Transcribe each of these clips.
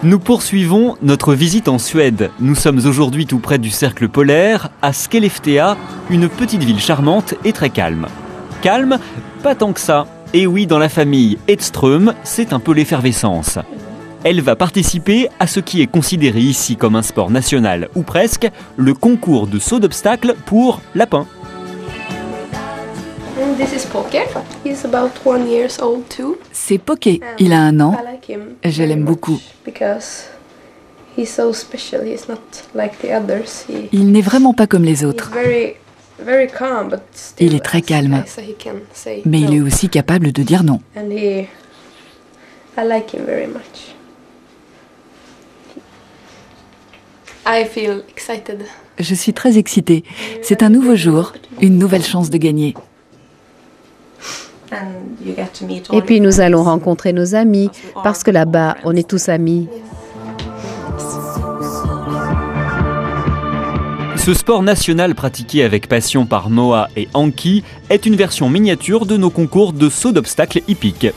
Nous poursuivons notre visite en Suède. Nous sommes aujourd'hui tout près du cercle polaire, à Skellefteå, une petite ville charmante et très calme. Calme, pas tant que ça. Et oui, dans la famille Edström, c'est un peu l'effervescence. Elle va participer à ce qui est considéré ici comme un sport national, ou presque, le concours de saut d'obstacles pour lapins. C'est Poké, il a 1 an. Je l'aime beaucoup. Il n'est vraiment pas comme les autres. Il est très calme, mais il est aussi capable de dire non. Je suis très excitée. C'est un nouveau jour, une nouvelle chance de gagner. Et puis nous allons rencontrer nos amis, parce que là-bas, on est tous amis. Ce sport national pratiqué avec passion par Moa et Anki est une version miniature de nos concours de saut d'obstacles hippiques.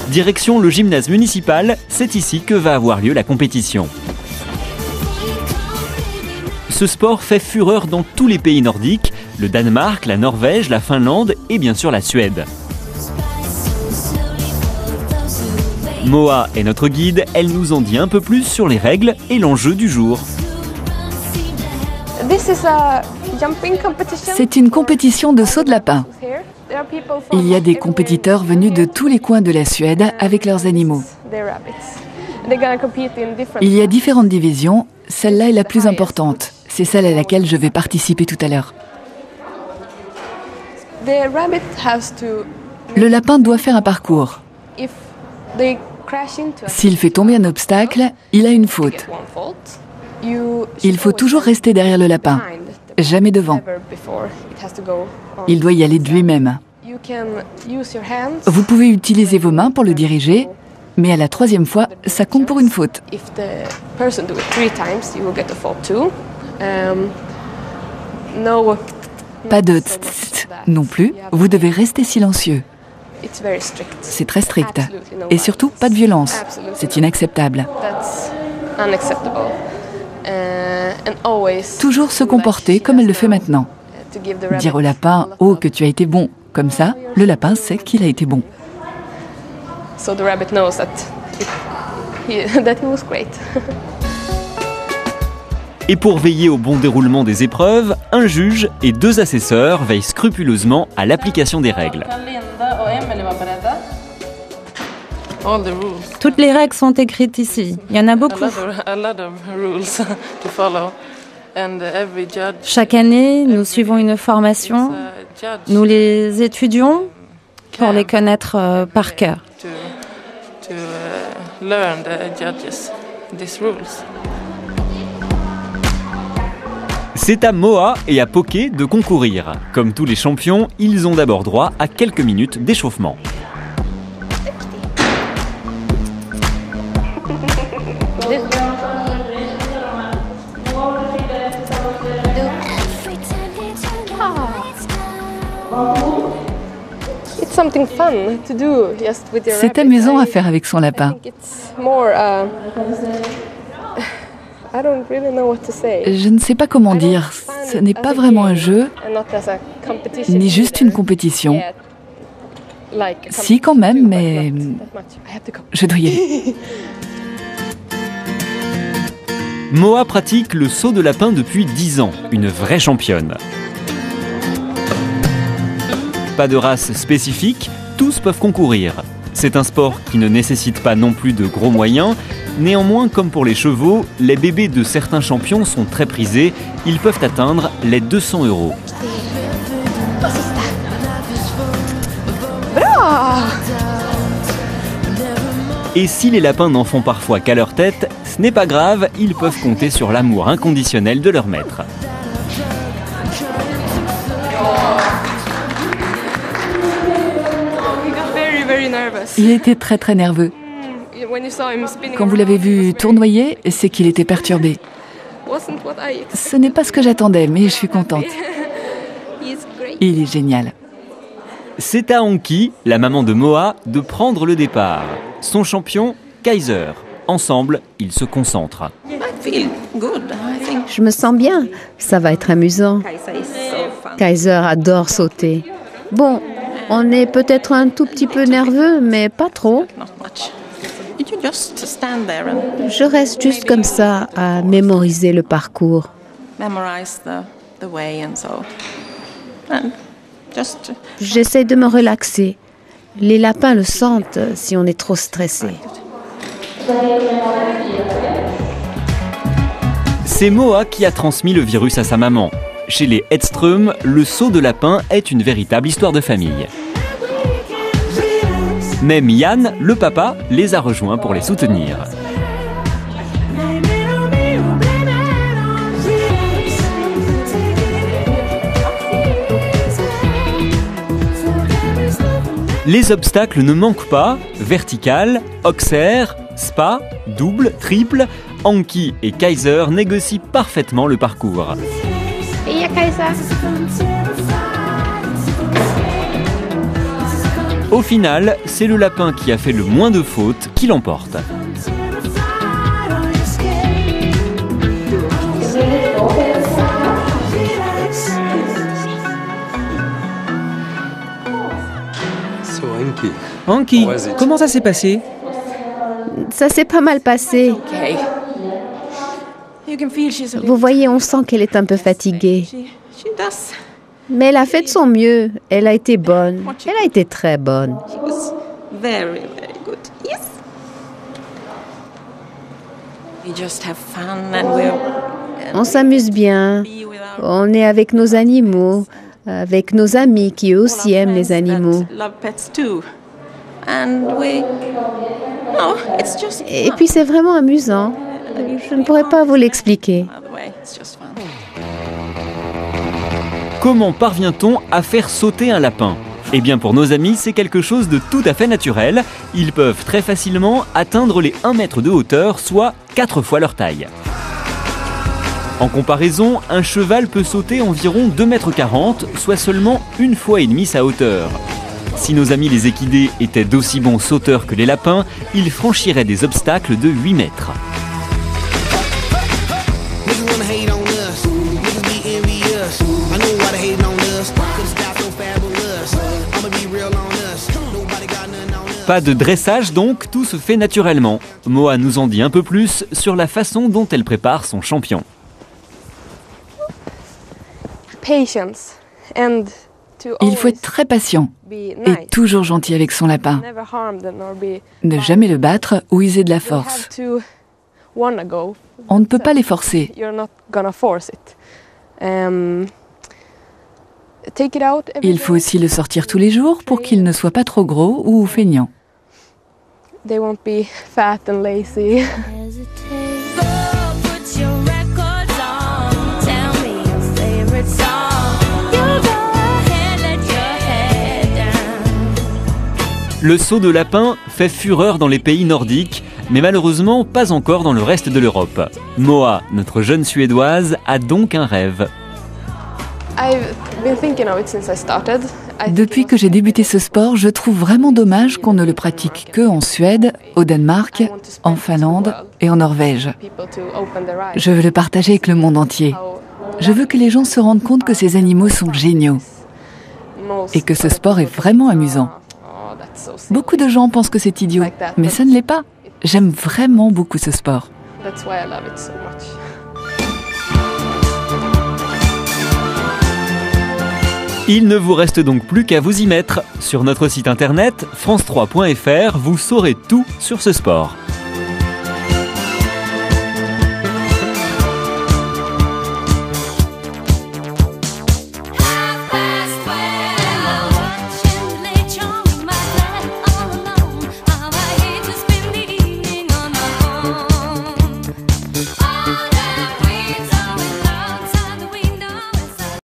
Direction le gymnase municipal, c'est ici que va avoir lieu la compétition. Ce sport fait fureur dans tous les pays nordiques, le Danemark, la Norvège, la Finlande et bien sûr la Suède. Moa est notre guide, elle nous en dit un peu plus sur les règles et l'enjeu du jour. C'est une compétition de saut de lapin. Il y a des compétiteurs venus de tous les coins de la Suède avec leurs animaux. Il y a différentes divisions, celle-là est la plus importante. C'est celle à laquelle je vais participer tout à l'heure. Le lapin doit faire un parcours. S'il fait tomber un obstacle, il a une faute. Il faut toujours rester derrière le lapin, jamais devant. Il doit y aller de lui-même. Vous pouvez utiliser vos mains pour le diriger, mais à la 3e fois, ça compte pour une faute. Pas de tst non plus, vous devez rester silencieux. C'est très strict. Et surtout, pas de violence. C'est inacceptable. Toujours se comporter comme elle le fait maintenant. Dire au lapin « Oh, que tu as été bon !» Comme ça, le lapin sait qu'il a été bon. Et pour veiller au bon déroulement des épreuves, un juge et 2 assesseurs veillent scrupuleusement à l'application des règles. Toutes les règles sont écrites ici. Il y en a beaucoup. Chaque année, nous suivons une formation. Nous les étudions pour les connaître par cœur. C'est à Moa et à Poké de concourir. Comme tous les champions, ils ont d'abord droit à quelques minutes d'échauffement. C'est amusant à faire avec son lapin. Je ne sais pas comment dire. Ce n'est pas vraiment un jeu, ni juste une compétition. Si, quand même, mais je dois y aller. Moa pratique le saut de lapin depuis 10 ans, une vraie championne. Pas de race spécifique, tous peuvent concourir. C'est un sport qui ne nécessite pas non plus de gros moyens. Néanmoins, comme pour les chevaux, les bébés de certains champions sont très prisés. Ils peuvent atteindre les 200 €. Et si les lapins n'en font parfois qu'à leur tête, ce n'est pas grave, ils peuvent compter sur l'amour inconditionnel de leur maître. Il était très très nerveux. Quand vous l'avez vu tournoyer, c'est qu'il était perturbé. Ce n'est pas ce que j'attendais, mais je suis contente. Il est génial. C'est à Anki, la maman de Moa, de prendre le départ. Son champion, Kaiser. Ensemble, ils se concentrent. Je me sens bien, ça va être amusant. Kaiser adore sauter. Bon, on est peut-être un tout petit peu nerveux, mais pas trop. Je reste juste comme ça à mémoriser le parcours. J'essaie de me relaxer. Les lapins le sentent si on est trop stressé. C'est Moa qui a transmis le virus à sa maman. Chez les Edström, le saut de lapin est une véritable histoire de famille. Même Yann, le papa, les a rejoints pour les soutenir. Les obstacles ne manquent pas, vertical, Auxerre, spa, double, triple, Anki et Kaiser négocient parfaitement le parcours. Au final, c'est le lapin qui a fait le moins de fautes qui l'emporte. Anki, comment ça s'est passé? Ça s'est pas mal passé. Vous voyez, on sent qu'elle est un peu fatiguée. Mais elle a fait de son mieux. Elle a été bonne. Elle a été très bonne. On s'amuse bien. On est avec nos animaux, avec nos amis qui eux aussi aiment les animaux. Et puis c'est vraiment amusant. Je ne pourrais pas vous l'expliquer. Comment parvient-on à faire sauter un lapin ? Eh bien pour nos amis, c'est quelque chose de tout à fait naturel. Ils peuvent très facilement atteindre les 1 mètre de hauteur, soit 4 fois leur taille. En comparaison, un cheval peut sauter environ 2,40 mètres, soit seulement 1,5 fois sa hauteur. Si nos amis les équidés étaient d'aussi bons sauteurs que les lapins, ils franchiraient des obstacles de 8 mètres. Pas de dressage donc, tout se fait naturellement. Moa nous en dit un peu plus sur la façon dont elle prépare son champion. Il faut être très patient et toujours gentil avec son lapin. Ne jamais le battre ou user de la force. On ne peut pas les forcer. Il faut aussi le sortir tous les jours pour qu'il ne soit pas trop gros ou feignant. Le saut de lapin fait fureur dans les pays nordiques, mais malheureusement pas encore dans le reste de l'Europe. Moa, notre jeune Suédoise, a donc un rêve. Depuis que j'ai débuté ce sport, je trouve vraiment dommage qu'on ne le pratique que en Suède, au Danemark, en Finlande et en Norvège. Je veux le partager avec le monde entier. Je veux que les gens se rendent compte que ces animaux sont géniaux et que ce sport est vraiment amusant. Beaucoup de gens pensent que c'est idiot, mais ça ne l'est pas. J'aime vraiment beaucoup ce sport. Il ne vous reste donc plus qu'à vous y mettre. Sur notre site internet, france3.fr, vous saurez tout sur ce sport.